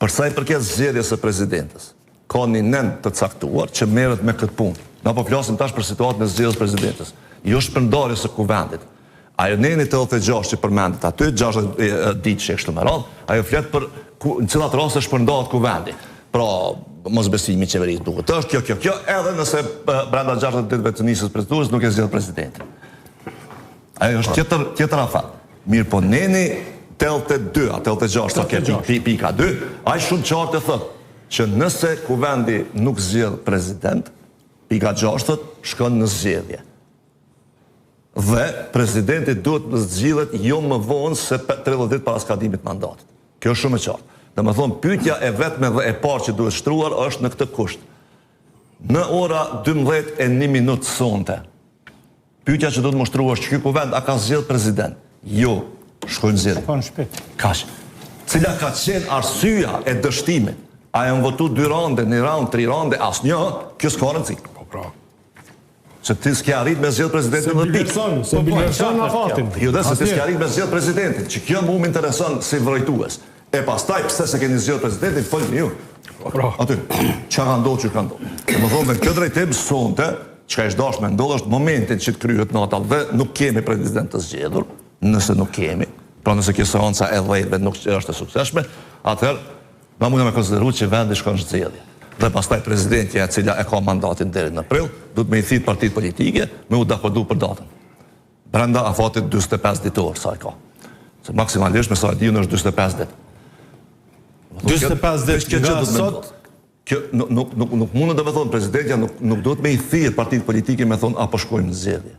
Për sa i përket zgjedhjes së presidentes, ka një nen të caktuar që merret me këtë punë. Na po flasim tash për situatën e zgjedhjes së presidentes. Jo shpërndarjes së kuvendit. Ajo neni 86 që përmendet aty, 60 ditë që kështu me radhë, ajo flet për në cilat raste shpërndahet kuvendi. Pra, mosbesimi i qeverisë duket është kjo, edhe nëse brenda 60 ditëve të nisjes prezidentures nuk e zgjedh presidentin. Ajo është tjetër afat. Mirë po neni 82, 86, sa ke pika 2, ai shumë qartë e thotë që nëse kuvendi nuk zgjedh president, pika 6 shkon në zgjedhje. Dhe presidenti duhet të zgjidhet jo më vonë se 30 ditë para skadimit mandatit. Kjo është shumë e qartë. Domethënë pyetja e vetme dhe e parë që duhet shtruar është në këtë kusht. Në ora 12:01 sonte, pyetja që duhet më shtruar është që ky kuvend a ka zgjedh president? Jo, shkojnë zgjedhje. Kaq. Cila ka qenë arsyeja e dështimit? A janë votu 2 rande, 1 rand, 3 rande, asnjë? Kjo s'ka rëndësi. Po pra. Se ti s'ke arrit me zgjedh presidentin dhe pikë. Se bilërson në fatin. Jo dhe se ti s'ke arrit me zgjedh presidentin, që kjo mu më intereson si vrojtues. E pastaj, pse se keni zgjedh presidentin, folni ju. Aty, që ka ndodhë që ka ndodhë. Më thonë, me këtë drejtim, sonte, që ka ishtë dashme ndodhë, është momentin që të kryhet nata dhe nuk kemi president të zgjedhur, nëse nuk kemi, pra nëse kjo seanca e dhejtëve nuk është e sukseshme, atëherë, na mundë me konsideru që vendi shkon në zgjedhje. Dhe pastaj presidentja e cila e ka mandatin deri në prill, duhet me i thit partitë politike me u dakordu për datën. Brenda afatit 45 ditor sa e ka. Se maksimalisht me sa e diun është 45 ditë. 45 ditë nga sot. Kjo nuk mundë të me thonë, presidentja nuk duhet me i thirr partitë politike me thonë apo shkojmë në zgjedhje.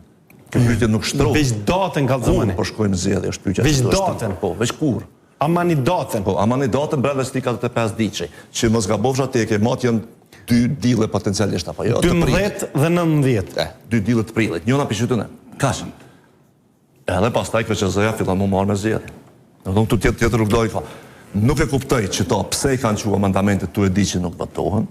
Kjo pyetje nuk shtrohet. Veç datën kallëzoni. Po shkojmë në zgjedhje është pyetja. Veç datën. Po, veç kur? Amani datën. Po, amani datën brenda sti 45 ditë. Që mos gabofsha ti e ke matë janë 2 dille potencialisht apo jo? 12 dhe 19. 2 dille të prillit. Njëna për qytetën. Kaq. Edhe pastaj KQZ-ja fillon më marrë me zgjedhje. Do të tjetër rrugdori ka. Nuk e kuptoj që ta pse i kanë quajtur amendamentet tu e di që nuk votohen.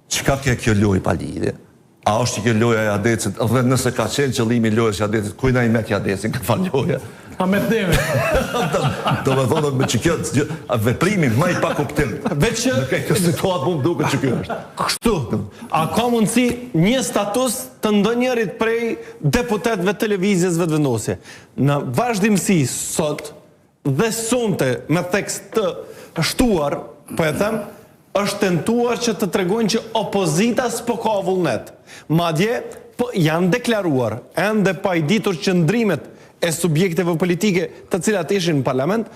Çka ke kjo lojë pa lidhje? A është kjo loja e Adecit dhe nëse ka qenë qëllimi i lojës së Adecit, kujt na i met Adecin këtë fal loje? A me deve. Do të thonë me që kjo veprimi më i pa kuptim. Veç që në këtë situatë mund duket që kjo është. Kështu. A ka mundësi një status të ndonjërit prej deputetëve televizjes vetëvendosje? Në vazhdimsi sot dhe sonte me tekst të shtuar, po e them, është tentuar që të tregojnë që opozita s'po ka vullnet. Madje janë deklaruar ende pa i ditur qëndrimet e subjekteve politike të cilat ishin në parlament,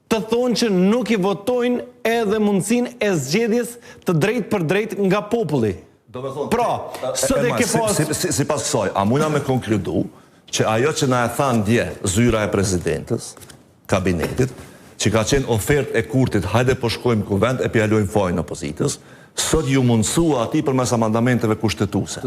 të thonë që nuk i votojnë edhe mundësinë e zgjedhjes të drejt për drejt nga populli. Pra, sot e ke pas... Sipas kësaj, a mundna me konkludu që ajo që na e thanë dje zyra e presidentës, kabinetit, që ka qenë ofertë e Kurtit, hajde po shkojmë kuvend e pjalojmë fajin opozitës, sot ju mundësua ati përmes amendamenteve kushtetuese.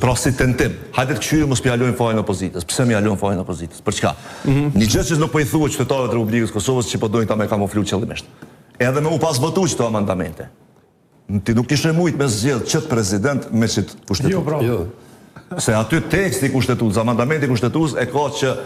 Pra si tentim, hajde të këshyri mos pjalojmë fajin opozitës. Pse më jalojmë fajin opozitës? Për çka? Një gjë që nuk po i thuhet qytetarëve të Republikës Kosovës që po dojnë ta me kamuflu qëllimisht. Edhe me u pas votu këto amendamente. Ti nuk kishe mujt me zgjedh çet president me çet kushtetues. Se aty teksti kushtetues, amendamenti kushtetues e ka që